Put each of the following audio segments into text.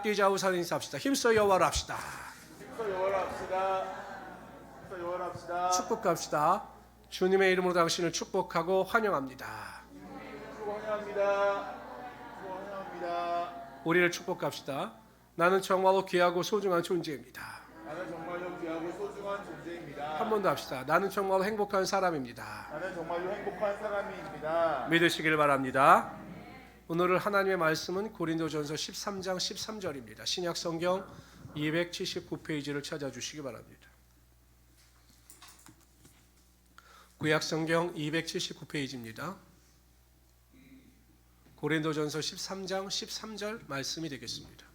뛰자 우산 인사합시다. 힘써 여호와를 합시다. 힘써 여호와를 합시다. 힘써 여호와를 합시다. 축복합시다. 주님의 이름으로 당신을 축복하고 환영합니다. 환영합니다. 환영합니다. 우리를 축복합시다. 나는 정말로 귀하고 소중한 존재입니다. 나는 정말로 귀하고 소중한 존재입니다. 한 번 더 합시다. 나는 정말로 행복한 사람입니다. 나는 정말로 행복한 사람입니다. 믿으시길 바랍니다. 오늘 하나님의 말씀은 고린도전서 13장 13절입니다. 신약 성경 279페이지를 찾아주시기 바랍니다. 구약 성경 279페이지입니다. 고린도전서 13장 13절 말씀이 되겠습니다.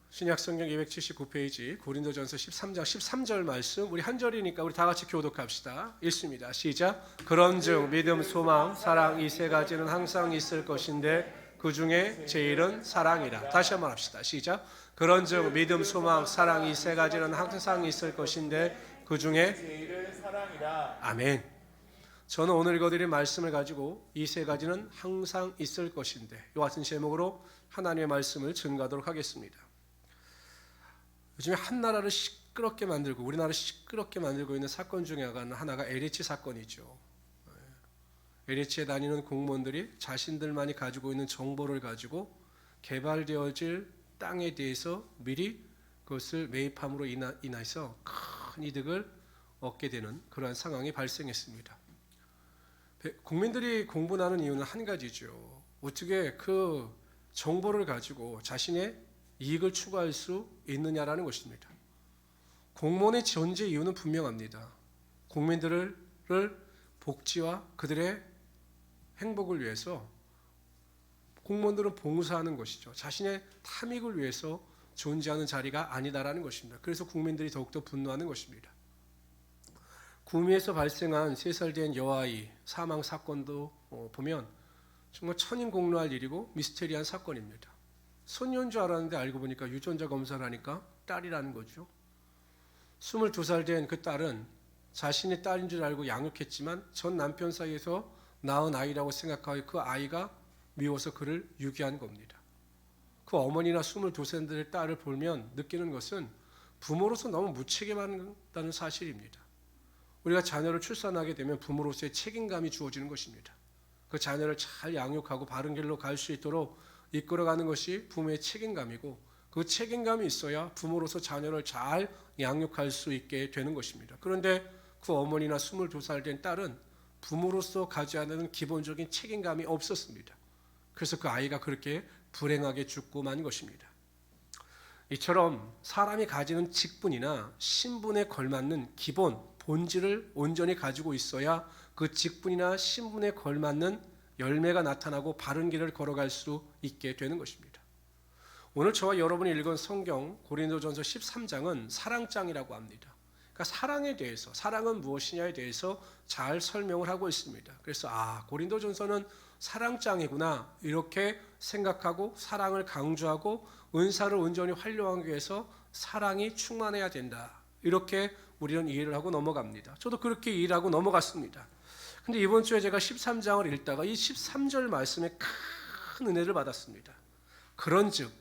신약성경 279페이지 고린도전서 13장 13절 말씀, 우리 한 절이니까 우리 다 같이 교독합시다. 읽습니다. 시작. 그런즉 믿음, 소망, 사랑 이 세 가지는 항상 있을 것인데 그 중에 제일은 사랑이라. 다시 한번 합시다. 시작. 그런즉 믿음, 소망, 사랑 이 세 가지는 항상 있을 것인데 그 중에 제일은 사랑이라. 아멘. 저는 오늘 읽어드린 말씀을 가지고 이 세 가지는 항상 있을 것인데, 이와 같은 제목으로 하나님의 말씀을 증거하도록 하겠습니다. 요즘에 한 나라를 시끄럽게 만들고, 우리나라를 시끄럽게 만들고 있는 사건 중에 하나가 LH 사건이죠. LH에 다니는 공무원들이 자신들만이 가지고 있는 정보를 가지고 개발되어질 땅에 대해서 미리 그것을 매입함으로 인해서 큰 이득을 얻게 되는 그러한 상황이 발생했습니다. 국민들이 공분하는 이유는 한 가지죠. 어떻게 그 정보를 가지고 자신의 이익을 추구할 수 있느냐라는 것입니다. 공무원의 존재 이유는 분명합니다. 국민들을 복지와 그들의 행복을 위해서 공무원들은 봉사하는 것이죠. 자신의 탐익을 위해서 존재하는 자리가 아니다라는 것입니다. 그래서 국민들이 더욱더 분노하는 것입니다. 구미에서 발생한 3살 된 여아이 사망 사건도 보면 정말 천인공노할 일이고 미스테리한 사건입니다. 손녀인 줄 알았는데 알고 보니까 유전자 검사를 하니까 딸이라는 거죠. 22살 된 그 딸은 자신의 딸인 줄 알고 양육했지만 전 남편 사이에서 낳은 아이라고 생각하여 그 아이가 미워서 그를 유기한 겁니다. 그 어머니나 22살의 딸을 보면 느끼는 것은 부모로서 너무 무책임하다는 사실입니다. 우리가 자녀를 출산하게 되면 부모로서의 책임감이 주어지는 것입니다. 그 자녀를 잘 양육하고 바른 길로 갈 수 있도록 이끌어가는 것이 부모의 책임감이고, 그 책임감이 있어야 부모로서 자녀를 잘 양육할 수 있게 되는 것입니다. 그런데 그 어머니나 22살 된 딸은 부모로서 가져야 하는 기본적인 책임감이 없었습니다. 그래서 그 아이가 그렇게 불행하게 죽고 만 것입니다. 이처럼 사람이 가지는 직분이나 신분에 걸맞는 기본 본질을 온전히 가지고 있어야 그 직분이나 신분에 걸맞는 열매가 나타나고 바른 길을 걸어갈 수 있게 되는 것입니다. 오늘 저와 여러분이 읽은 성경 고린도전서 13장은 사랑장이라고 합니다. 그러니까 사랑에 대해서, 사랑은 무엇이냐에 대해서 잘 설명을 하고 있습니다. 그래서 고린도전서는 사랑장이구나 이렇게 생각하고 사랑을 강조하고 은사를 온전히 활용하기 위해서 사랑이 충만해야 된다, 이렇게 우리는 이해를 하고 넘어갑니다. 저도 그렇게 이해하고 넘어갔습니다. 근데 이번 주에 제가 13장을 읽다가 이 13절 말씀에 큰 은혜를 받았습니다. 그런즉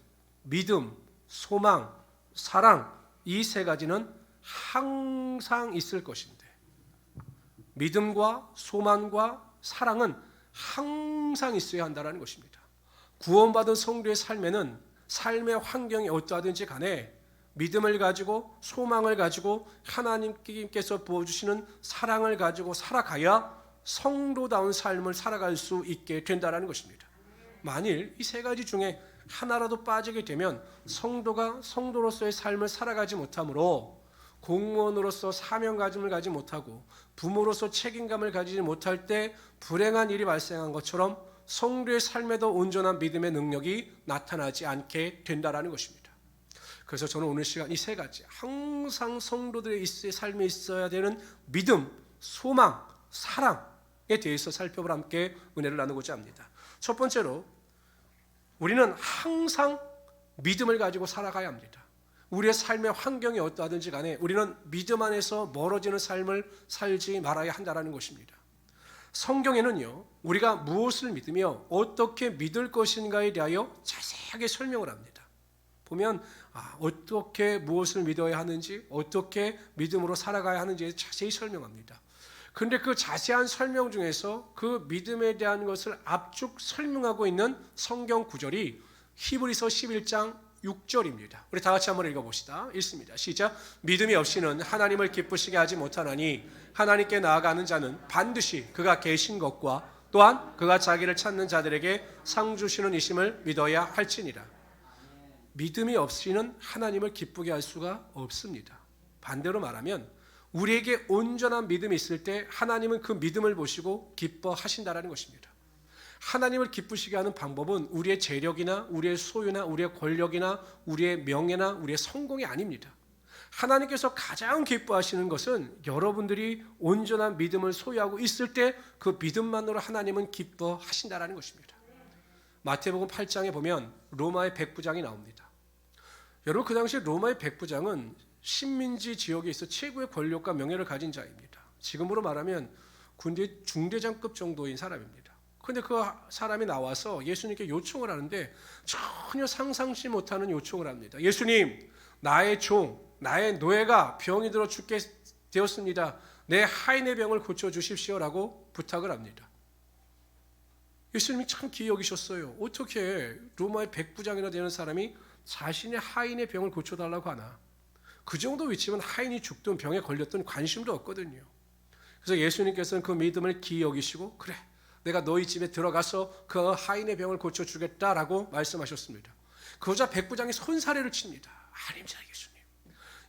믿음, 소망, 사랑 이 세 가지는 항상 있을 것인데, 믿음과 소망과 사랑은 항상 있어야 한다는 것입니다. 구원받은 성도의 삶에는 삶의 환경이 어떠하든지 간에 믿음을 가지고 소망을 가지고 하나님께서 부어주시는 사랑을 가지고 살아가야 성도다운 삶을 살아갈 수 있게 된다는 것입니다. 만일 이 세 가지 중에 하나라도 빠지게 되면 성도가 성도로서의 삶을 살아가지 못하므로 공무원으로서 사명감을 가지 못하고 부모로서 책임감을 가지지 못할 때 불행한 일이 발생한 것처럼 성도의 삶에도 온전한 믿음의 능력이 나타나지 않게 된다는 것입니다. 그래서 저는 오늘 시간 이 세 가지, 항상 성도들의 삶에 있어야 되는 믿음, 소망, 사랑에 대해서 살펴보라 함께 은혜를 나누고자 합니다. 첫 번째로 우리는 항상 믿음을 가지고 살아가야 합니다. 우리의 삶의 환경이 어떠하든지 간에 우리는 믿음 안에서 멀어지는 삶을 살지 말아야 한다는 것입니다. 성경에는요, 우리가 무엇을 믿으며 어떻게 믿을 것인가에 대하여 자세하게 설명을 합니다. 보면 어떻게 무엇을 믿어야 하는지, 어떻게 믿음으로 살아가야 하는지에 자세히 설명합니다. 그런데 그 자세한 설명 중에서 그 믿음에 대한 것을 압축 설명하고 있는 성경 구절이 히브리서 11장 6절입니다. 우리 다 같이 한번 읽어봅시다. 읽습니다. 시작. 믿음이 없이는 하나님을 기쁘시게 하지 못하나니 하나님께 나아가는 자는 반드시 그가 계신 것과 또한 그가 자기를 찾는 자들에게 상 주시는 이심을 믿어야 할지니라. 믿음이 없이는 하나님을 기쁘게 할 수가 없습니다. 반대로 말하면 우리에게 온전한 믿음이 있을 때 하나님은 그 믿음을 보시고 기뻐하신다라는 것입니다. 하나님을 기쁘시게 하는 방법은 우리의 재력이나 우리의 소유나 우리의 권력이나 우리의 명예나 우리의 성공이 아닙니다. 하나님께서 가장 기뻐하시는 것은 여러분들이 온전한 믿음을 소유하고 있을 때 그 믿음만으로 하나님은 기뻐하신다라는 것입니다. 마태복음 8장에 보면 로마의 백부장이 나옵니다. 여러분, 그 당시 로마의 백부장은 식민지 지역에 있어 최고의 권력과 명예를 가진 자입니다. 지금으로 말하면 군대 중대장급 정도인 사람입니다. 그런데 그 사람이 나와서 예수님께 요청을 하는데 전혀 상상치 못하는 요청을 합니다. 예수님, 나의 종, 나의 노예가 병이 들어 죽게 되었습니다. 내 하인의 병을 고쳐주십시오라고 부탁을 합니다. 예수님이 참 기이 여기셨어요. 어떻게 로마의 백부장이나 되는 사람이 자신의 하인의 병을 고쳐달라고 하나. 그 정도 위치면 하인이 죽든 병에 걸렸든 관심도 없거든요. 그래서 예수님께서는 그 믿음을 기이 여기시고 그래, 내가 너희 집에 들어가서 그 하인의 병을 고쳐주겠다라고 말씀하셨습니다. 그러자 백부장이 손사래를 칩니다. 아닙니다, 예수님.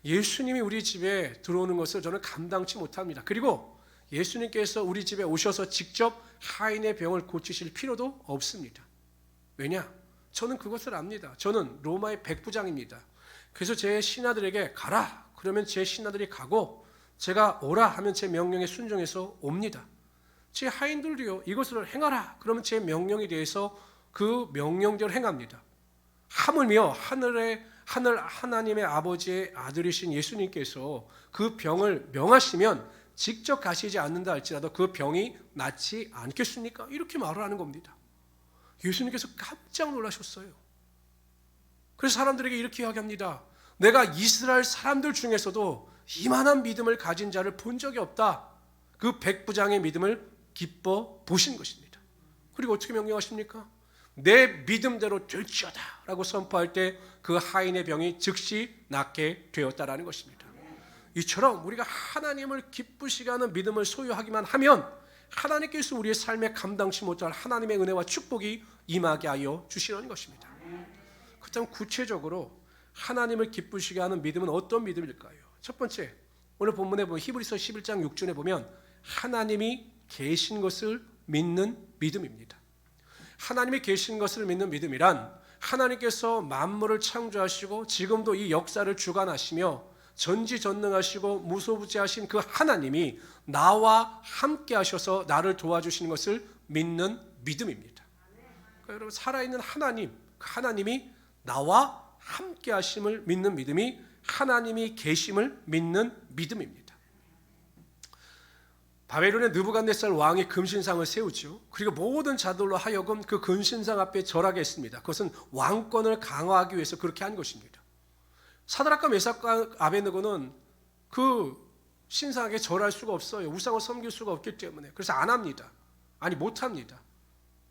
예수님이 우리 집에 들어오는 것을 저는 감당치 못합니다. 그리고 예수님께서 우리 집에 오셔서 직접 하인의 병을 고치실 필요도 없습니다. 왜냐? 저는 그것을 압니다. 저는 로마의 백부장입니다. 그래서 제 신하들에게 가라 그러면 제 신하들이 가고, 제가 오라 하면 제 명령에 순종해서 옵니다. 제 하인들도요, 이것을 행하라 그러면 제 명령에 대해서 그 명령대로 행합니다. 하물며 하나님의 아버지의 아들이신 예수님께서 그 병을 명하시면 직접 가시지 않는다 할지라도 그 병이 낫지 않겠습니까? 이렇게 말을 하는 겁니다. 예수님께서 깜짝 놀라셨어요. 그래서 사람들에게 이렇게 이야기합니다. 내가 이스라엘 사람들 중에서도 이만한 믿음을 가진 자를 본 적이 없다. 그 백부장의 믿음을 기뻐 보신 것입니다. 그리고 어떻게 명령하십니까? 내 믿음대로 될지어다 라고 선포할 때 그 하인의 병이 즉시 낫게 되었다라는 것입니다. 이처럼 우리가 하나님을 기쁘시게 하는 믿음을 소유하기만 하면 하나님께서 우리의 삶에 감당치 못할 하나님의 은혜와 축복이 임하게 하여 주시는 것입니다. 그렇다면 구체적으로 하나님을 기쁘시게 하는 믿음은 어떤 믿음일까요? 첫 번째, 오늘 본문에 보면 히브리서 11장 6절에 보면 하나님이 계신 것을 믿는 믿음입니다. 하나님이 계신 것을 믿는 믿음이란 하나님께서 만물을 창조하시고 지금도 이 역사를 주관하시며 전지전능하시고 무소부지하신 그 하나님이 나와 함께 하셔서 나를 도와주시는 것을 믿는 믿음입니다. 그러니까 여러분, 살아있는 하나님, 하나님이 나와 함께 하심을 믿는 믿음이 하나님이 계심을 믿는 믿음입니다. 바벨론의 느부갓네살 왕이 금신상을 세우죠. 그리고 모든 자들로 하여금 그 금신상 앞에 절하게 했습니다. 그것은 왕권을 강화하기 위해서 그렇게 한 것입니다. 사드락과 메삭과 아베느고는 그 신상에게 절할 수가 없어요. 우상을 섬길 수가 없기 때문에. 그래서 안 합니다. 아니, 못 합니다.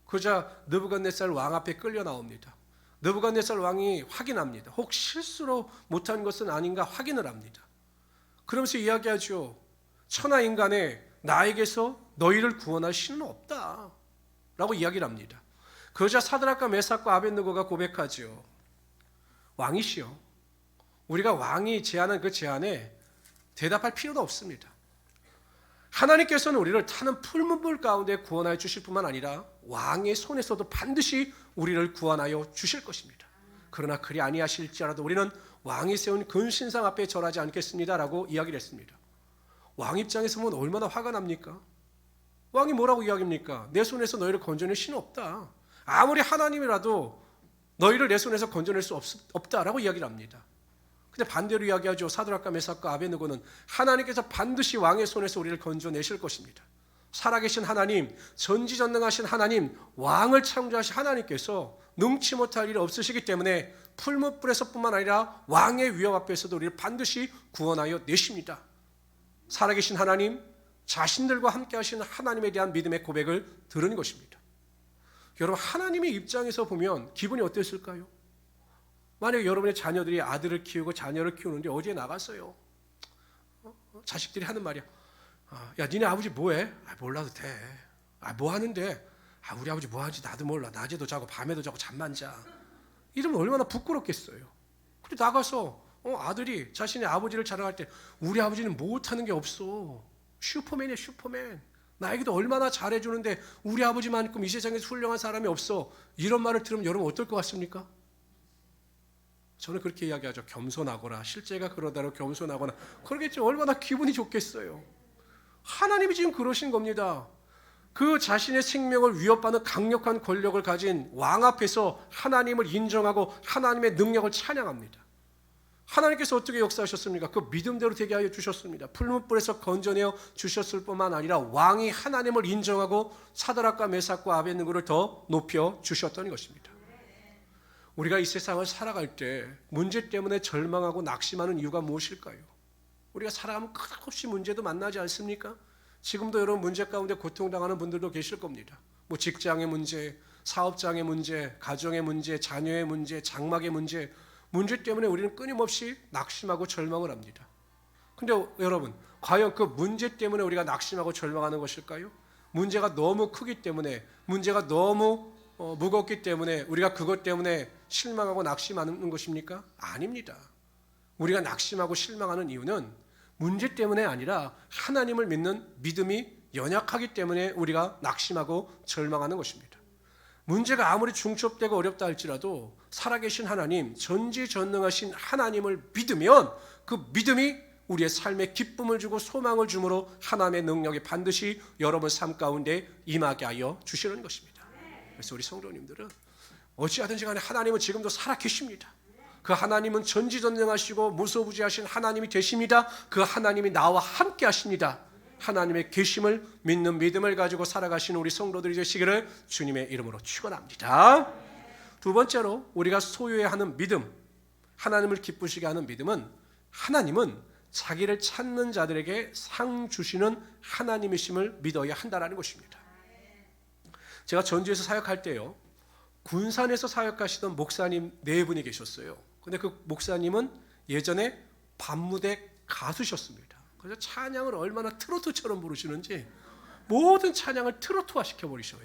그러자 느부갓네살 왕 앞에 끌려 나옵니다. 느부갓네살 왕이 확인합니다. 혹 실수로 못한 것은 아닌가 확인을 합니다. 그러면서 이야기하죠. 천하 인간에 나에게서 너희를 구원할 신은 없다 라고 이야기를 합니다. 그러자 사드락과 메삭과 아벳느고가 고백하죠. 왕이시여, 우리가 왕이 제안한 그 제안에 대답할 필요도 없습니다. 하나님께서는 우리를 타는 풀문불 가운데 구원하여 주실 뿐만 아니라 왕의 손에서도 반드시 우리를 구원하여 주실 것입니다. 그러나 그리 아니하실지라도 우리는 왕이 세운 금신상 앞에 절하지 않겠습니다 라고 이야기를 했습니다. 왕 입장에서 보면 얼마나 화가 납니까? 왕이 뭐라고 이야기합니까? 내 손에서 너희를 건져낼 신은 없다. 아무리 하나님이라도 너희를 내 손에서 건져낼 수 없다라고 이야기를 합니다. 근데 반대로 이야기하죠. 사드락과 메삭과 아베느고는 하나님께서 반드시 왕의 손에서 우리를 건져내실 것입니다. 살아계신 하나님, 전지전능하신 하나님, 왕을 창조하신 하나님께서 능치 못할 일이 없으시기 때문에 풀무불에서뿐만 아니라 왕의 위협 앞에서도 우리를 반드시 구원하여 내십니다. 살아계신 하나님, 자신들과 함께 하시는 하나님에 대한 믿음의 고백을 들은 것입니다. 여러분, 하나님의 입장에서 보면 기분이 어땠을까요? 만약에 여러분의 자녀들이 아들을 키우고 자녀를 키우는데 어디에 나갔어요. 자식들이 하는 말이야. 야, 니네 아버지 뭐해? 몰라도 돼. 뭐 하는데? 우리 아버지 뭐 하는지 나도 몰라. 낮에도 자고 밤에도 자고 잠만 자. 이러면 얼마나 부끄럽겠어요. 근데 나가서 아들이 자신의 아버지를 자랑할 때 우리 아버지는 못하는 게 없어. 슈퍼맨이야, 슈퍼맨. 나에게도 얼마나 잘해주는데 우리 아버지만큼 이 세상에서 훌륭한 사람이 없어. 이런 말을 들으면 여러분 어떨 것 같습니까? 저는 그렇게 이야기하죠. 겸손하거나, 실제가 그러다로 겸손하거나. 그러겠죠. 얼마나 기분이 좋겠어요. 하나님이 지금 그러신 겁니다. 그 자신의 생명을 위협하는 강력한 권력을 가진 왕 앞에서 하나님을 인정하고 하나님의 능력을 찬양합니다. 하나님께서 어떻게 역사하셨습니까? 그 믿음대로 되게 하여 주셨습니다. 풀무불에서 건져내어 주셨을 뿐만 아니라 왕이 하나님을 인정하고 사드락과 메삭과 아벳느고를 더 높여 주셨던 것입니다. 우리가 이 세상을 살아갈 때 문제 때문에 절망하고 낙심하는 이유가 무엇일까요? 우리가 살아가면 끝없이 문제도 만나지 않습니까? 지금도 여러분 문제 가운데 고통당하는 분들도 계실 겁니다. 뭐 직장의 문제, 사업장의 문제, 가정의 문제, 자녀의 문제, 장막의 문제, 문제 때문에 우리는 끊임없이 낙심하고 절망을 합니다. 근데 여러분, 과연 그 문제 때문에 우리가 낙심하고 절망하는 것일까요? 문제가 너무 크기 때문에, 문제가 너무 무겁기 때문에 우리가 그것 때문에 실망하고 낙심하는 것입니까? 아닙니다. 우리가 낙심하고 실망하는 이유는 문제 때문에 아니라 하나님을 믿는 믿음이 연약하기 때문에 우리가 낙심하고 절망하는 것입니다. 문제가 아무리 중첩되고 어렵다 할지라도 살아계신 하나님, 전지전능하신 하나님을 믿으면 그 믿음이 우리의 삶에 기쁨을 주고 소망을 주므로 하나님의 능력이 반드시 여러분 삶 가운데 임하게 하여 주시는 것입니다. 그래서 우리 성도님들은 어찌하든지 간에 하나님은 지금도 살아계십니다. 그 하나님은 전지전능하시고 무소부지하신 하나님이 되십니다. 그 하나님이 나와 함께 하십니다. 하나님의 계심을 믿는 믿음을 가지고 살아가시는 우리 성도들이 되시기를 주님의 이름으로 축원합니다. 두 번째로 우리가 소유해야 하는 믿음, 하나님을 기쁘시게 하는 믿음은 하나님은 자기를 찾는 자들에게 상 주시는 하나님이심을 믿어야 한다는 것입니다. 제가 전주에서 사역할 때요, 군산에서 사역하시던 목사님 4분이 계셨어요. 근데 그 목사님은 예전에 밤무대 가수셨습니다. 그래서 찬양을 얼마나 트로트처럼 부르시는지 모든 찬양을 트로트화 시켜버리셔요.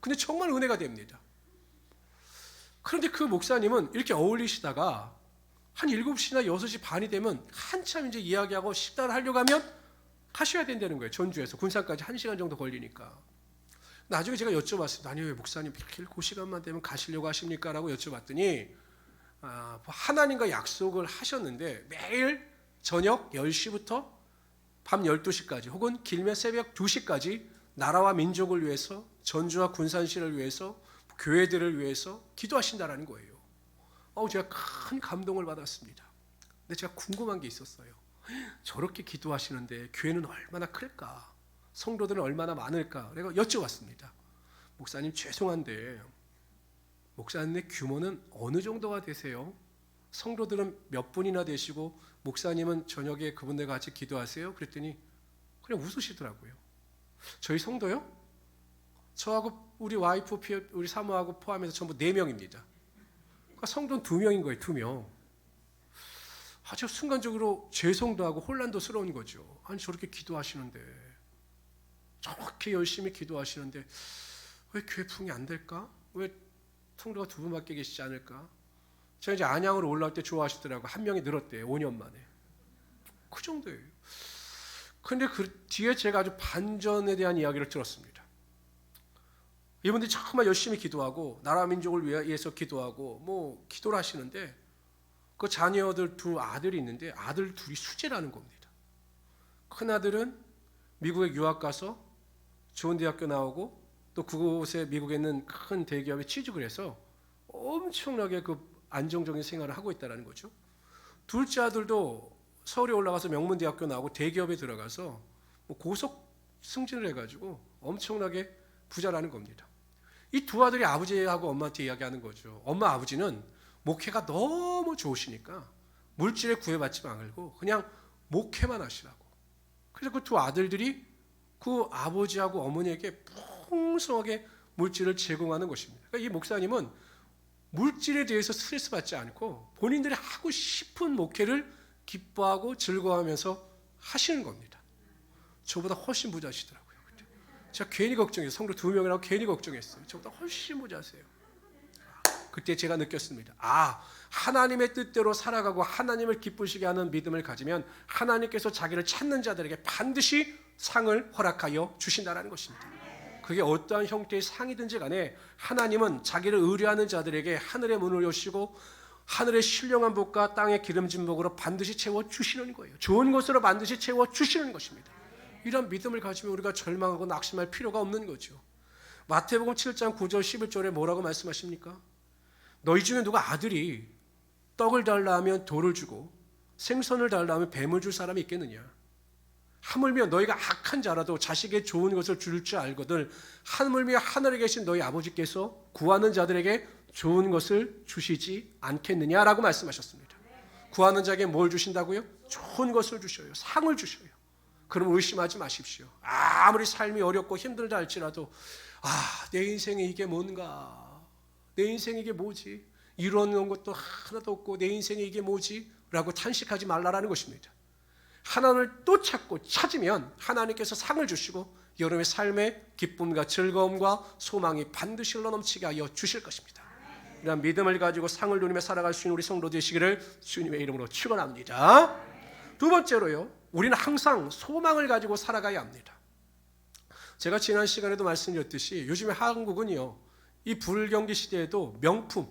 근데 정말 은혜가 됩니다. 그런데 그 목사님은 이렇게 어울리시다가 한 7시나 6시 반이 되면 한참 이제 이야기하고 식사를 하려고 하면 가셔야 된다는 거예요. 전주에서 군산까지 1시간 정도 걸리니까. 나중에 제가 여쭤봤습니다. 아니 왜 목사님 이렇게 그 시간만 되면 가시려고 하십니까? 라고 여쭤봤더니 하나님과 약속을 하셨는데 매일 저녁 10시부터 밤 12시까지 혹은 길면 새벽 2시까지 나라와 민족을 위해서, 전주와 군산시를 위해서, 교회들을 위해서 기도하신다라는 거예요. 제가 큰 감동을 받았습니다. 근데 제가 궁금한 게 있었어요. 저렇게 기도하시는데 교회는 얼마나 클까? 성도들은 얼마나 많을까? 내가 여쭤봤습니다. 목사님 죄송한데 목사님의 규모는 어느 정도가 되세요? 성도들은 몇 분이나 되시고 목사님은 저녁에 그분들과 같이 기도하세요? 그랬더니 그냥 웃으시더라고요. 저희 성도요? 저하고 우리 와이프, 우리 사모하고 포함해서 전부 4명입니다. 그러니까 성도는 2명인 거예요. 2명. 아주 순간적으로 죄송도 하고 혼란도스러운 거죠. 아니 저렇게 기도하시는데, 저렇게 열심히 기도하시는데 왜 교회 부흥이 안 될까? 왜 성도가 2분밖에 계시지 않을까? 제가 이제 안양으로 올라올 때 좋아하시더라고요. 1명이 늘었대요. 5년 만에. 그 정도예요. 그런데 그 뒤에 제가 아주 반전에 대한 이야기를 들었습니다. 이분들이 정말 열심히 기도하고 나라 민족을 위해서 기도하고 뭐 기도를 하시는데 그 자녀들 2 아들이 있는데 아들 2이 수재라는 겁니다. 큰 아들은 미국에 유학 가서 좋은 대학교 나오고 또 그곳에 미국에 있는 큰 대기업에 취직을 해서 엄청나게 그 안정적인 생활을 하고 있다는 거죠. 둘째 아들도 서울에 올라가서 명문대학교 나오고 대기업에 들어가서 뭐 고속 승진을 해가지고 엄청나게 부자라는 겁니다. 이 두 아들이 아버지하고 엄마한테 이야기하는 거죠. 엄마, 아버지는 목회가 너무 좋으시니까 물질에 구애받지 말고 그냥 목회만 하시라고. 그래서 그 두 아들들이 그 아버지하고 어머니에게 풍성하게 물질을 제공하는 것입니다. 그러니까 이 목사님은 물질에 대해서 스트레스 받지 않고 본인들이 하고 싶은 목회를 기뻐하고 즐거워하면서 하시는 겁니다. 저보다 훨씬 부자시더라고요. 그때. 제가 괜히 걱정했어요. 성도 2명이라고 괜히 걱정했어요. 저보다 훨씬 부자세요. 그때 제가 느꼈습니다. 하나님의 뜻대로 살아가고 하나님을 기쁘시게 하는 믿음을 가지면 하나님께서 자기를 찾는 자들에게 반드시 상을 허락하여 주신다는 것입니다. 그게 어떠한 형태의 상이든지 간에 하나님은 자기를 의뢰하는 자들에게 하늘의 문을 여시고 하늘의 신령한 복과 땅의 기름진 복으로 반드시 채워주시는 거예요. 좋은 것으로 반드시 채워주시는 것입니다. 이런 믿음을 가지면 우리가 절망하고 낙심할 필요가 없는 거죠. 마태복음 7장 9절 11절에 뭐라고 말씀하십니까? 너희 중에 누가 아들이 떡을 달라 하면 돌을 주고 생선을 달라 하면 뱀을 줄 사람이 있겠느냐? 하물며 너희가 악한 자라도 자식에게 좋은 것을 줄 줄 알거든 하물며 하늘에 계신 너희 아버지께서 구하는 자들에게 좋은 것을 주시지 않겠느냐라고 말씀하셨습니다. 구하는 자에게 뭘 주신다고요? 좋은 것을 주셔요. 상을 주셔요. 그럼 의심하지 마십시오. 아무리 삶이 어렵고 힘들다 할지라도 내 인생에 이게 뭔가? 내 인생에 이게 뭐지? 이루어놓은 것도 하나도 없고 내 인생에 이게 뭐지? 라고 탄식하지 말라라는 것입니다. 하나님을 또 찾고 찾으면 하나님께서 상을 주시고 여러분의 삶의 기쁨과 즐거움과 소망이 반드시 흘러넘치게 하여 주실 것입니다. 이런 믿음을 가지고 상을 누리며 살아갈 수 있는 우리 성도 되시기를 주님의 이름으로 축원합니다. 두 번째로요, 우리는 항상 소망을 가지고 살아가야 합니다. 제가 지난 시간에도 말씀드렸듯이 요즘에 한국은요, 이 불경기 시대에도 명품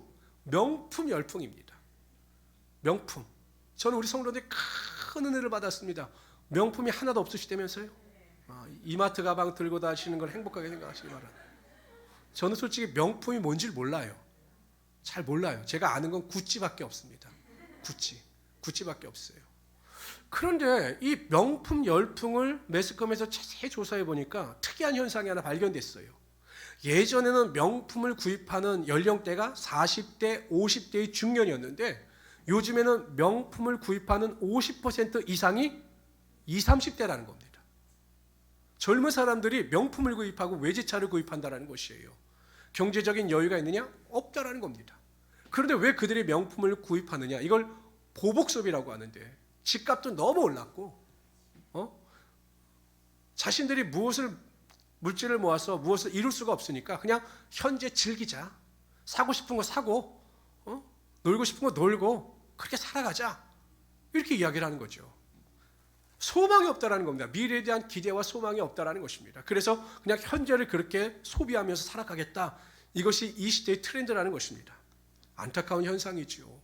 열풍입니다. 명품. 저는 우리 성도들이 큰 은혜를 받았습니다. 명품이 하나도 없으시다면서요? 이마트 가방 들고 다니시는 걸 행복하게 생각하시기 바랍니다. 저는 솔직히 명품이 뭔지를 몰라요. 잘 몰라요. 제가 아는 건 구찌밖에 없습니다. 구찌밖에 없어요. 그런데 이 명품 열풍을 매스컴에서 자세히 조사해 보니까 특이한 현상이 하나 발견됐어요. 예전에는 명품을 구입하는 연령대가 40대, 50대의 중년이었는데 요즘에는 명품을 구입하는 50% 이상이 20, 30대라는 겁니다. 젊은 사람들이 명품을 구입하고 외제차를 구입한다는 것이에요. 경제적인 여유가 있느냐? 없다라는 겁니다. 그런데 왜 그들이 명품을 구입하느냐? 이걸 보복소비라고 하는데 집값도 너무 올랐고 자신들이 물질을 모아서 무엇을 이룰 수가 없으니까 그냥 현재 즐기자. 사고 싶은 거 사고 놀고 싶은 거 놀고 그렇게 살아가자. 이렇게 이야기를 하는 거죠. 소망이 없다라는 겁니다. 미래에 대한 기대와 소망이 없다라는 것입니다. 그래서 그냥 현재를 그렇게 소비하면서 살아가겠다. 이것이 이 시대의 트렌드라는 것입니다. 안타까운 현상이죠.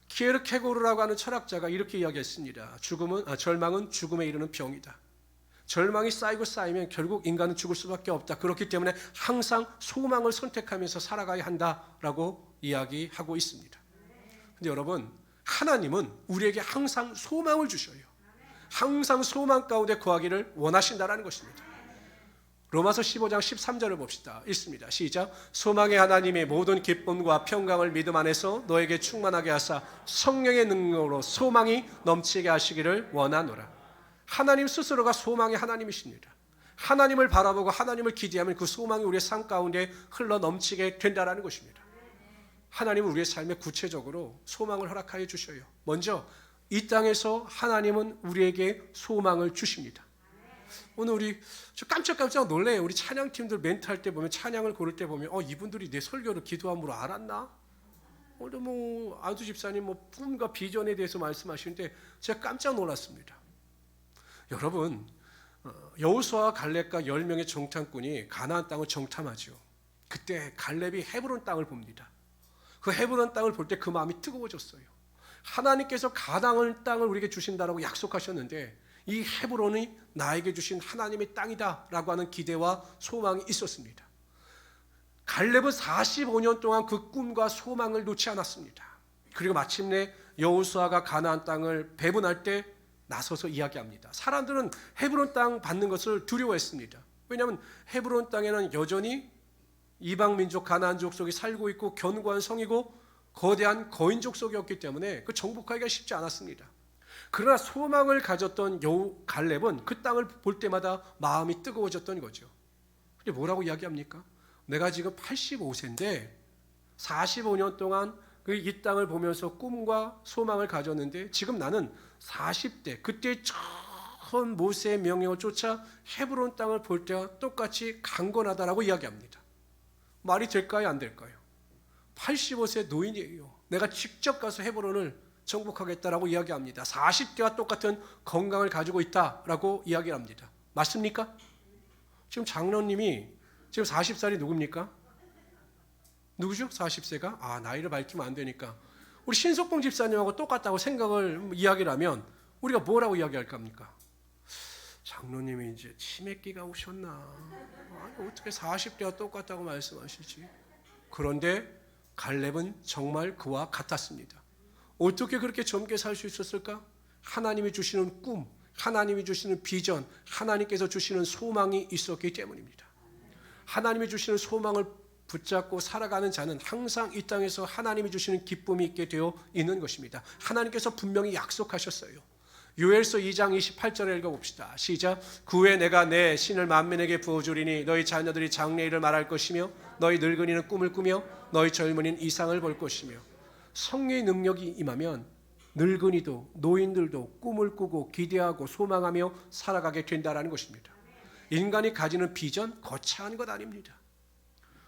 키에르케고르라고 하는 철학자가 이렇게 이야기했습니다. 절망은 죽음에 이르는 병이다. 절망이 쌓이고 쌓이면 결국 인간은 죽을 수밖에 없다. 그렇기 때문에 항상 소망을 선택하면서 살아가야 한다라고 이야기하고 있습니다. 근데 여러분, 하나님은 우리에게 항상 소망을 주셔요. 항상 소망 가운데 거하기를 원하신다는 것입니다. 로마서 15장 13절을 봅시다. 읽습니다. 시작. 소망의 하나님의 모든 기쁨과 평강을 믿음 안에서 너에게 충만하게 하사 성령의 능력으로 소망이 넘치게 하시기를 원하노라. 하나님 스스로가 소망의 하나님이십니다. 하나님을 바라보고 하나님을 기대하면 그 소망이 우리의 삶 가운데 흘러 넘치게 된다는 것입니다. 하나님은 우리의 삶에 구체적으로 소망을 허락하여 주셔요. 먼저 이 땅에서 하나님은 우리에게 소망을 주십니다. 오늘 저 깜짝깜짝 놀래요. 우리 찬양팀들 멘트할 때 보면, 찬양을 고를 때 보면 이분들이 내 설교를 기도함으로 알았나? 오늘 안수 집사님 꿈과 비전에 대해서 말씀하시는데 제가 깜짝 놀랐습니다. 여러분, 여호수아와 갈렙과 10명의 정탐꾼이 가나안 땅을 정탐하죠. 그때 갈렙이 헤브론 땅을 봅니다. 그 헤브론 땅을 볼 때 그 마음이 뜨거워졌어요. 하나님께서 가나안 땅을 우리에게 주신다라고 약속하셨는데 이 헤브론이 나에게 주신 하나님의 땅이다라고 하는 기대와 소망이 있었습니다. 갈렙은 45년 동안 그 꿈과 소망을 놓지 않았습니다. 그리고 마침내 여호수아가 가나안 땅을 배분할 때 나서서 이야기합니다. 사람들은 헤브론 땅 받는 것을 두려워했습니다. 왜냐하면 헤브론 땅에는 여전히 이방 민족 가나안 족속이 살고 있고 견고한 성이고 거대한 거인 족속이었기 때문에 그 정복하기가 쉽지 않았습니다. 그러나 소망을 가졌던 갈렙은 그 땅을 볼 때마다 마음이 뜨거워졌던 거죠. 근데 뭐라고 이야기합니까? 내가 지금 85세인데 45년 동안 이 땅을 보면서 꿈과 소망을 가졌는데 지금 나는 40대 그때 처음 모세의 명령을 쫓아 헤브론 땅을 볼 때와 똑같이 강건하다라고 이야기합니다. 말이 될까요? 안 될까요? 85세 노인이에요. 내가 직접 가서 헤브론을 정복하겠다라고 이야기합니다. 40대와 똑같은 건강을 가지고 있다라고 이야기를 합니다. 맞습니까? 지금 장로님이 지금 40살이 누굽니까? 누구죠? 40세가? 나이를 밝히면 안 되니까. 우리 신석봉 집사님하고 똑같다고 생각을 이야기를 하면 우리가 뭐라고 이야기할 겁니까? 장로님이 이제 치매기가 오셨나? 아니, 어떻게 40대와 똑같다고 말씀하시지? 그런데 갈렙은 정말 그와 같았습니다. 어떻게 그렇게 젊게 살 수 있었을까? 하나님이 주시는 꿈, 하나님이 주시는 비전, 하나님께서 주시는 소망이 있었기 때문입니다. 하나님이 주시는 소망을 붙잡고 살아가는 자는 항상 이 땅에서 하나님이 주시는 기쁨이 있게 되어 있는 것입니다. 하나님께서 분명히 약속하셨어요. 요엘서 2장 28절에 읽어봅시다. 시작. 그 후에 내가 내 신을 만민에게 부어주리니 너희 자녀들이 장래일을 말할 것이며 너희 늙은이는 꿈을 꾸며 너희 젊은이는 이상을 볼 것이며. 성령의 능력이 임하면 늙은이도 노인들도 꿈을 꾸고 기대하고 소망하며 살아가게 된다는 것입니다. 인간이 가지는 비전 거창한 것 아닙니다.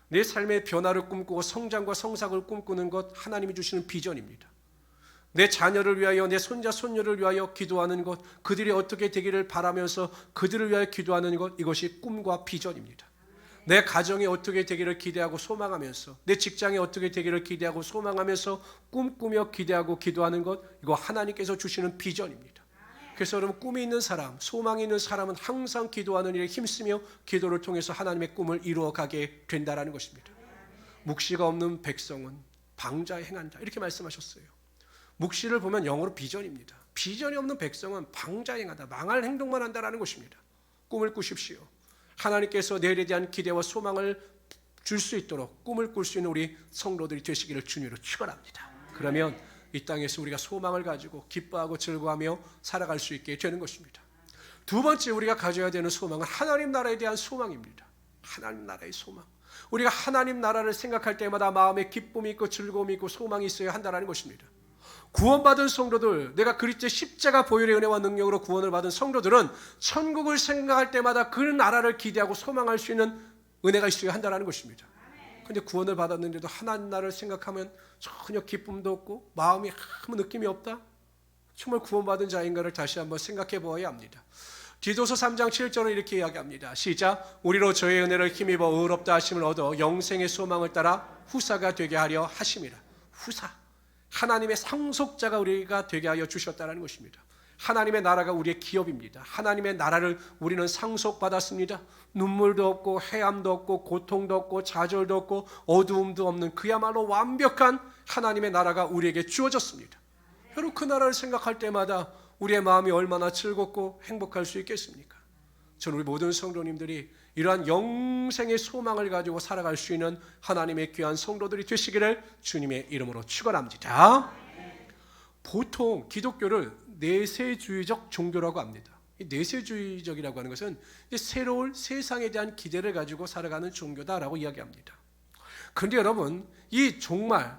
내 삶의 변화를 꿈꾸고 성장과 성삭을 꿈꾸는 것 하나님이 주시는 비전입니다. 내 자녀를 위하여 내 손자 손녀를 위하여 기도하는 것, 그들이 어떻게 되기를 바라면서 그들을 위하여 기도하는 것, 이것이 꿈과 비전입니다. 내 가정이 어떻게 되기를 기대하고 소망하면서 내 직장이 어떻게 되기를 기대하고 소망하면서 꿈꾸며 기대하고 기도하는 것, 이거 하나님께서 주시는 비전입니다. 그래서 여러분, 꿈이 있는 사람, 소망이 있는 사람은 항상 기도하는 일에 힘쓰며 기도를 통해서 하나님의 꿈을 이루어가게 된다는 것입니다. 묵시가 없는 백성은 방자에 행한다, 이렇게 말씀하셨어요. 묵시를 보면 영어로 비전입니다. 비전이 없는 백성은 방자에 행한다, 망할 행동만 한다는 것입니다. 꿈을 꾸십시오. 하나님께서 내일에 대한 기대와 소망을 줄 수 있도록 꿈을 꿀 수 있는 우리 성도들이 되시기를 주님으로 축원합니다. 그러면 이 땅에서 우리가 소망을 가지고 기뻐하고 즐거워하며 살아갈 수 있게 되는 것입니다. 두 번째 우리가 가져야 되는 소망은 하나님 나라에 대한 소망입니다. 하나님 나라의 소망. 우리가 하나님 나라를 생각할 때마다 마음에 기쁨이 있고 즐거움이 있고 소망이 있어야 한다는 것입니다. 구원받은 성도들, 내가 그리스도의 십자가 보혈의 은혜와 능력으로 구원을 받은 성도들은 천국을 생각할 때마다 그 나라를 기대하고 소망할 수 있는 은혜가 있어야 한다는 것입니다. 그런데 구원을 받았는데도 하나님 나라를 생각하면 전혀 기쁨도 없고 마음이 아무 느낌이 없다? 정말 구원받은 자인가를 다시 한번 생각해 보아야 합니다. 디도서 3장 7절은 이렇게 이야기합니다. 시작. 우리로 저의 은혜를 힘입어 의롭다 하심을 얻어 영생의 소망을 따라 후사가 되게 하려 하심이라. 후사. 하나님의 상속자가 우리가 되게 하여 주셨다는 것입니다. 하나님의 나라가 우리의 기업입니다. 하나님의 나라를 우리는 상속받았습니다. 눈물도 없고 해함도 없고 고통도 없고 좌절도 없고 어두움도 없는 그야말로 완벽한 하나님의 나라가 우리에게 주어졌습니다. 여러분, 그 나라를 생각할 때마다 우리의 마음이 얼마나 즐겁고 행복할 수 있겠습니까? 저는 우리 모든 성도님들이 이러한 영생의 소망을 가지고 살아갈 수 있는 하나님의 귀한 성도들이 되시기를 주님의 이름으로 축원합니다. 보통 기독교를 내세주의적 종교라고 합니다. 이 내세주의적이라고 하는 것은 새로운 세상에 대한 기대를 가지고 살아가는 종교다라고 이야기합니다. 그런데 여러분, 이 정말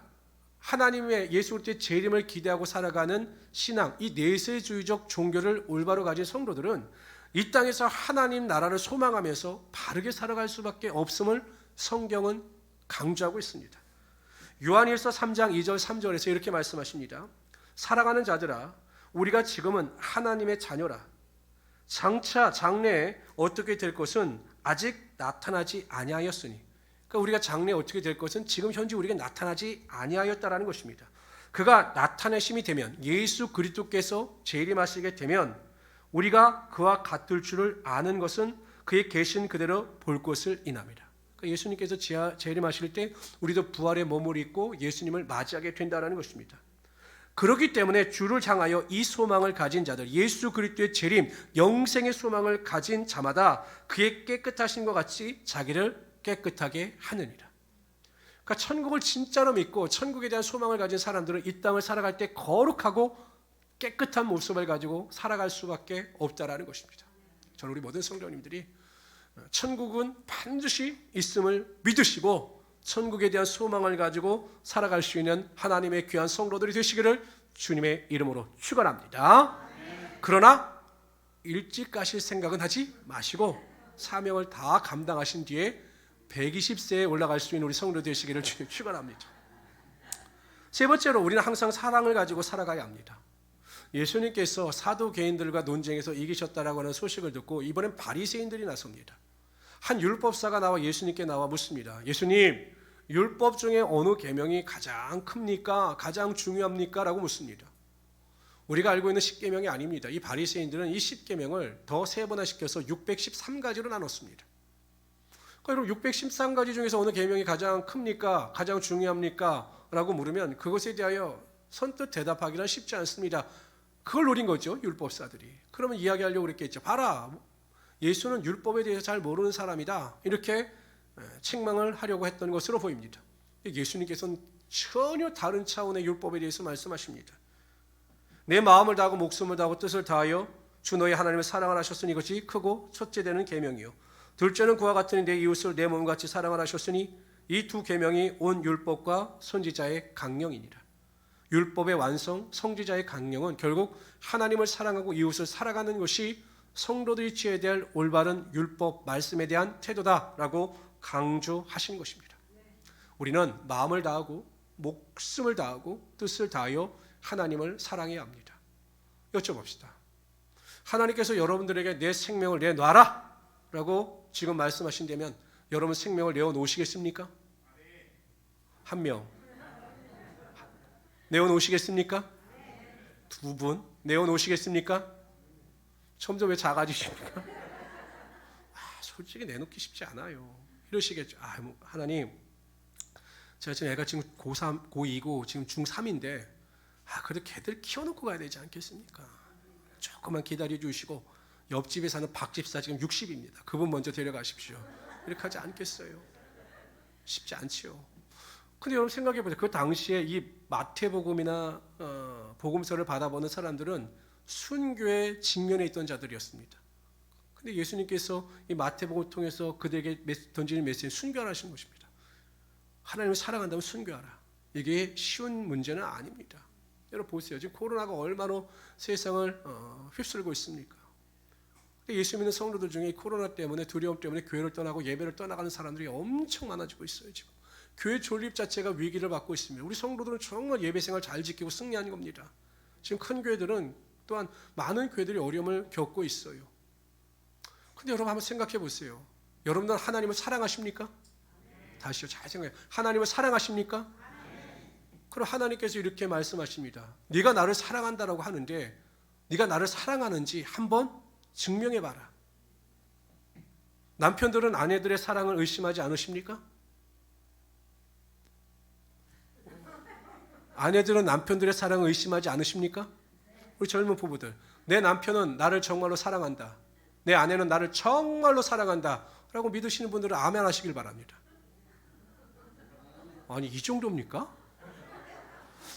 하나님의 예수 그리스도의 재림을 기대하고 살아가는 신앙, 이 내세주의적 종교를 올바로 가진 성도들은 이 땅에서 하나님 나라를 소망하면서 바르게 살아갈 수밖에 없음을 성경은 강조하고 있습니다. 요한일서 3장 2절 3절에서 이렇게 말씀하십니다. 사랑하는 자들아, 우리가 지금은 하나님의 자녀라. 장차 장래에 어떻게 될 것은 아직 나타나지 아니하였으니, 그러니까 우리가 장래에 어떻게 될 것은 지금 현재 우리에게 나타나지 아니하였다라는 것입니다. 그가 나타내심이 되면, 예수 그리스도께서 재림하시게 되면 우리가 그와 같을 줄을 아는 것은 그의 계신 그대로 볼 것을 인합니다. 그러니까 예수님께서 재림하실 때 우리도 부활의 몸을 입고 예수님을 맞이하게 된다는 것입니다. 그렇기 때문에 주를 향하여 이 소망을 가진 자들, 예수 그리스도의 재림, 영생의 소망을 가진 자마다 그의 깨끗하신 것 같이 자기를 깨끗하게 하느니라. 그러니까 천국을 진짜로 믿고 천국에 대한 소망을 가진 사람들은 이 땅을 살아갈 때 거룩하고 깨끗한 모습을 가지고 살아갈 수밖에 없다라는 것입니다. 저는 우리 모든 성도님들이 천국은 반드시 있음을 믿으시고 천국에 대한 소망을 가지고 살아갈 수 있는 하나님의 귀한 성도들이 되시기를 주님의 이름으로 축원합니다. 그러나 일찍 가실 생각은 하지 마시고 사명을 다 감당하신 뒤에 120세에 올라갈 수 있는 우리 성도 되시기를 주님 축원합니다. 세 번째로 우리는 항상 사랑을 가지고 살아가야 합니다. 예수님께서 사두개인들과 논쟁에서 이기셨다라고 하는 소식을 듣고 이번엔 바리새인들이 나섭니다. 한 율법사가 나와 예수님께 나와 묻습니다. 예수님, 율법 중에 어느 계명이 가장 큽니까? 가장 중요합니까? 라고 묻습니다. 우리가 알고 있는 10계명이 아닙니다. 이 바리새인들은 이 10계명을 더 세분화시켜서 613가지로 나눴습니다. 그럼 613가지 중에서 어느 계명이 가장 큽니까? 가장 중요합니까? 라고 물으면 그것에 대하여 선뜻 대답하기는 쉽지 않습니다. 그걸 노린 거죠, 율법사들이. 그러면 이야기하려고 그랬겠죠. 봐라, 예수는 율법에 대해서 잘 모르는 사람이다. 이렇게 책망을 하려고 했던 것으로 보입니다. 예수님께서는 전혀 다른 차원의 율법에 대해서 말씀하십니다. 내 마음을 다하고 목숨을 다하고 뜻을 다하여 주 너의 하나님을 사랑을 하셨으니 이것이 크고 첫째 되는 계명이요. 둘째는 그와 같으니 내 이웃을 내 몸같이 사랑을 하셨으니 이 두 계명이 온 율법과 선지자의 강령이니라. 율법의 완성, 선지자의 강령은 결국 하나님을 사랑하고 이웃을 살아가는 것이 성도들이 취해야 될 올바른 율법 말씀에 대한 태도다라고 강조하신 것입니다. 우리는 마음을 다하고 목숨을 다하고 뜻을 다하여 하나님을 사랑해야 합니다. 여쭤봅시다. 하나님께서 여러분들에게 내 생명을 내놔라 라고 지금 말씀하신다면 여러분 생명을 내어놓으시겠습니까? 한 명 내어놓으시겠습니까? 두 분 내어놓으시겠습니까? 점점 왜 작아지십니까? 솔직히 내놓기 쉽지 않아요. 이러시겠죠. 하나님, 제가 지금 애가 지금 고3, 고2고 지금 중3인데 그래도 걔들 키워놓고 가야 되지 않겠습니까? 조금만 기다려 주시고 옆집에 사는 박집사 지금 60입니다. 그분 먼저 데려가십시오. 이렇게 하지 않겠어요? 쉽지 않지요. 근데 여러분 생각해 보세요. 그 당시에 이 마태복음이나 복음서를 받아보는 사람들은 순교의 직면에 있던 자들이었습니다. 근데 예수님께서 이 마태복음을 통해서 그들에게 던지는 메시지는 순교하라는 것입니다. 하나님을 사랑한다면 순교하라. 이게 쉬운 문제는 아닙니다. 여러분 보세요. 지금 코로나가 얼마나 세상을 휩쓸고 있습니까? 예수 믿는 성도들 중에 이 코로나 때문에 두려움 때문에 교회를 떠나고 예배를 떠나가는 사람들이 엄청 많아지고 있어요. 지금 교회 존립 자체가 위기를 받고 있습니다. 우리 성도들은 정말 예배 생활 잘 지키고 승리한 겁니다. 지금 큰 교회들은 또한 많은 교회들이 어려움을 겪고 있어요. 근데 여러분 한번 생각해 보세요. 여러분들 하나님을 사랑하십니까? 다시요, 잘 생각해요. 하나님을 사랑하십니까? 그럼 하나님께서 이렇게 말씀하십니다. 네가 나를 사랑한다라고 하는데 네가 나를 사랑하는지 한번 증명해봐라. 남편들은 아내들의 사랑을 의심하지 않으십니까? 아내들은 남편들의 사랑을 의심하지 않으십니까? 우리 젊은 부부들, 내 남편은 나를 정말로 사랑한다, 내 아내는 나를 정말로 사랑한다 라고 믿으시는 분들은 아멘 하시길 바랍니다. 아니 이 정도입니까?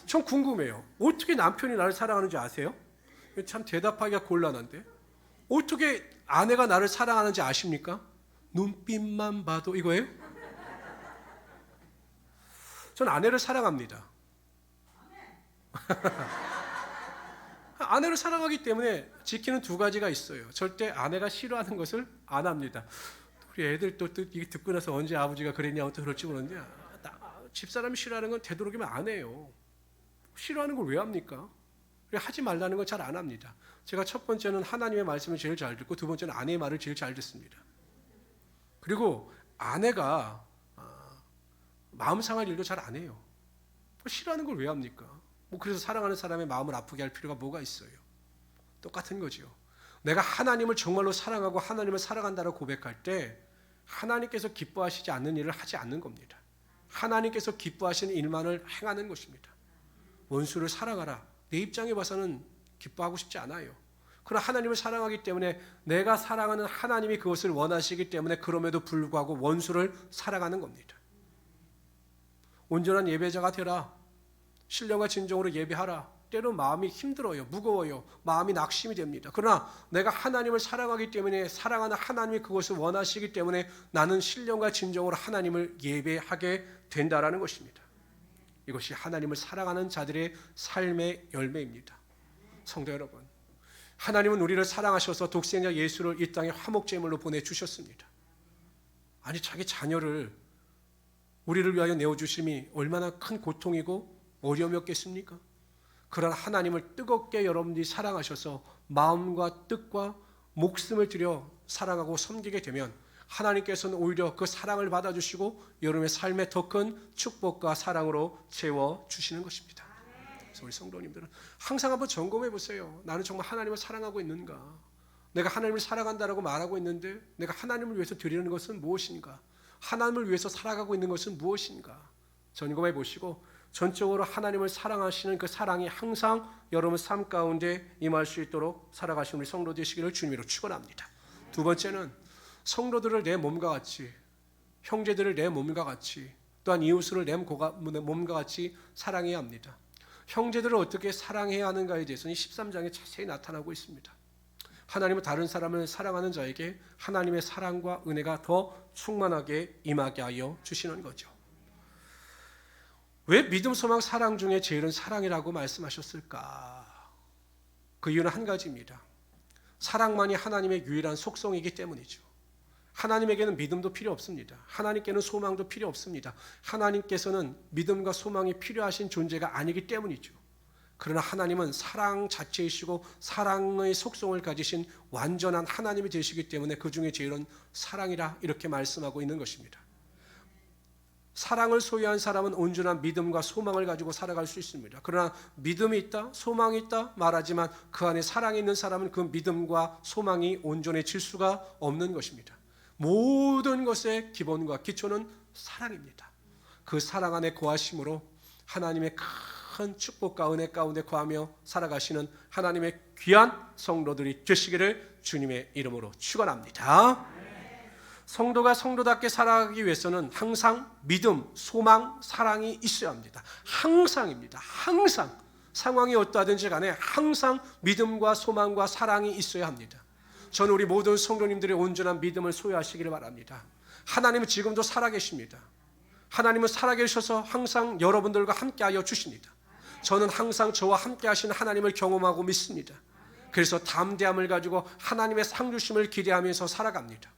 전 궁금해요. 어떻게 남편이 나를 사랑하는지 아세요? 참 대답하기가 곤란한데 어떻게 아내가 나를 사랑하는지 아십니까? 눈빛만 봐도 이거예요? 전 아내를 사랑합니다. 아내를 사랑하기 때문에 지키는 두 가지가 있어요. 절대 아내가 싫어하는 것을 안 합니다. 우리 애들 또 이게 듣고 나서 언제 아버지가 그랬냐고 또 그럴지 모르는데 집사람이 싫어하는 건 되도록이면 안 해요. 싫어하는 걸 왜 합니까? 하지 말라는 건 잘 안 합니다. 제가 첫 번째는 하나님의 말씀을 제일 잘 듣고 두 번째는 아내의 말을 제일 잘 듣습니다. 그리고 아내가 마음 상할 일도 잘 안 해요. 싫어하는 걸 왜 합니까? 그래서 사랑하는 사람의 마음을 아프게 할 필요가 뭐가 있어요? 똑같은 거죠. 내가 하나님을 정말로 사랑하고 하나님을 사랑한다고 고백할 때 하나님께서 기뻐하시지 않는 일을 하지 않는 겁니다. 하나님께서 기뻐하시는 일만을 행하는 것입니다. 원수를 사랑하라. 내 입장에 봐서는 기뻐하고 싶지 않아요. 그러나 하나님을 사랑하기 때문에 내가 사랑하는 하나님이 그것을 원하시기 때문에 그럼에도 불구하고 원수를 사랑하는 겁니다. 온전한 예배자가 되라. 신령과 진정으로 예배하라. 때로 마음이 힘들어요. 무거워요. 마음이 낙심이 됩니다. 그러나 내가 하나님을 사랑하기 때문에 사랑하는 하나님이 그것을 원하시기 때문에 나는 신령과 진정으로 하나님을 예배하게 된다라는 것입니다. 이것이 하나님을 사랑하는 자들의 삶의 열매입니다. 성도 여러분, 하나님은 우리를 사랑하셔서 독생자 예수를 이 땅에 화목제물로 보내주셨습니다. 아니 자기 자녀를 우리를 위하여 내어주심이 얼마나 큰 고통이고 어려움이었겠습니까? 그러나 하나님을 뜨겁게 여러분들이 사랑하셔서 마음과 뜻과 목숨을 들여 사랑하고 섬기게 되면 하나님께서는 오히려 그 사랑을 받아주시고 여러분의 삶에 더 큰 축복과 사랑으로 채워주시는 것입니다. 그래서 우리 성도님들은 항상 한번 점검해 보세요. 나는 정말 하나님을 사랑하고 있는가? 내가 하나님을 사랑한다라고 말하고 있는데 내가 하나님을 위해서 드리는 것은 무엇인가? 하나님을 위해서 살아가고 있는 것은 무엇인가? 점검해 보시고 전적으로 하나님을 사랑하시는 그 사랑이 항상 여러분 삶 가운데 임할 수 있도록 살아가시는 우리 성도 되시기를 주님으로 축원합니다. 두 번째는 성도들을 내 몸과 같이, 형제들을 내 몸과 같이, 또한 이웃을 내 몸과 같이 사랑해야 합니다. 형제들을 어떻게 사랑해야 하는가에 대해서는 13장에 자세히 나타나고 있습니다. 하나님은 다른 사람을 사랑하는 자에게 하나님의 사랑과 은혜가 더 충만하게 임하게 하여 주시는 거죠. 왜 믿음, 소망, 사랑 중에 제일은 사랑이라고 말씀하셨을까? 그 이유는 한 가지입니다. 사랑만이 하나님의 유일한 속성이기 때문이죠. 하나님에게는 믿음도 필요 없습니다. 하나님께는 소망도 필요 없습니다. 하나님께서는 믿음과 소망이 필요하신 존재가 아니기 때문이죠. 그러나 하나님은 사랑 자체이시고 사랑의 속성을 가지신 완전한 하나님이 되시기 때문에 그 중에 제일은 사랑이라 이렇게 말씀하고 있는 것입니다. 사랑을 소유한 사람은 온전한 믿음과 소망을 가지고 살아갈 수 있습니다. 그러나 믿음이 있다, 소망이 있다 말하지만 그 안에 사랑이 있는 사람은 그 믿음과 소망이 온전해질 수가 없는 것입니다. 모든 것의 기본과 기초는 사랑입니다. 그 사랑 안에 거하심으로 하나님의 큰 축복과 은혜 가운데 거하며 살아가시는 하나님의 귀한 성도들이 되시기를 주님의 이름으로 축원합니다. 성도가 성도답게 살아가기 위해서는 항상 믿음, 소망, 사랑이 있어야 합니다. 항상입니다. 항상 상황이 어떠하든지 간에 항상 믿음과 소망과 사랑이 있어야 합니다. 저는 우리 모든 성도님들의 온전한 믿음을 소유하시기를 바랍니다. 하나님은 지금도 살아계십니다. 하나님은 살아계셔서 항상 여러분들과 함께하여 주십니다. 저는 항상 저와 함께 하신 하나님을 경험하고 믿습니다. 그래서 담대함을 가지고 하나님의 상주심을 기대하면서 살아갑니다.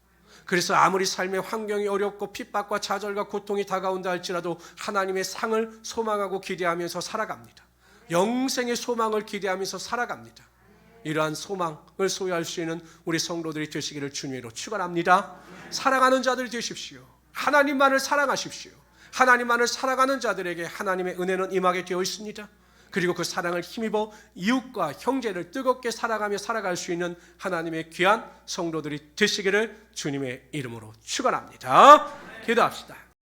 그래서 아무리 삶의 환경이 어렵고 핍박과 좌절과 고통이 다가온다 할지라도 하나님의 상을 소망하고 기대하면서 살아갑니다. 영생의 소망을 기대하면서 살아갑니다. 이러한 소망을 소유할 수 있는 우리 성도들이 되시기를 주님으로 축원합니다. 사랑하는 자들이 되십시오. 하나님만을 사랑하십시오. 하나님만을 사랑하는 자들에게 하나님의 은혜는 임하게 되어 있습니다. 그리고 그 사랑을 힘입어 이웃과 형제를 뜨겁게 사랑하며 살아갈 수 있는 하나님의 귀한 성도들이 되시기를 주님의 이름으로 축원합니다. 기도합시다.